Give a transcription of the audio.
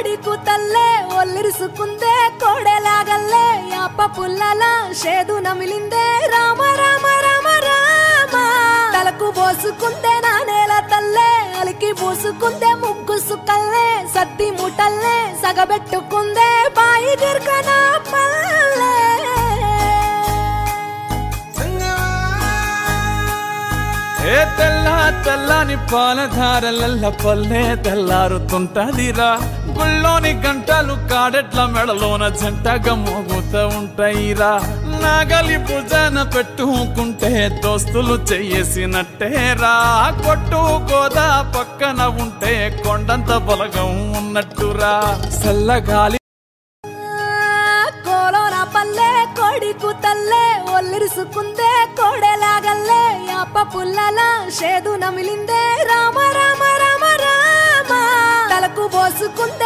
కోడి కూతల్లే ఒల్లిరుసుకుందే కోడెలాగల్లే యాప పుల్లల షేదు నమిలిందే రామ రామ రామ రామ తలకు పోసుకుందే నా నేల తల్లే అలికి పూసుకుందే ముగ్గు సుక్కల్లే సత్తి ముటల్లే సగబెట్టుకుందే బాయి దిర్కన పల్లె ఏ తెల్ల తెల్లని పాలధారలల్ల పల్లె తెల్లారుతుంటదిరా గుళ్ళోని గంటలు కాడెట్ల మెడలోన జంటగా మోగుతూ ఉంటాయిరా నాగలి భుజాన పెట్టుకుంటే దోస్తులు చెయ్యేసినట్టేరా కొట్టు గోదా పక్కన ఉంటే కొండంత బలగం ఉన్నట్టురా చల్లగాలి కోలోన పల్లె కోడి కూతల్లే ఒల్లిరుసుకుందే కోడెలాగల్లే యాప పుల్లల షేదు నమిలిందే రామ రామ రామ రామ తలకు పోసుకుందే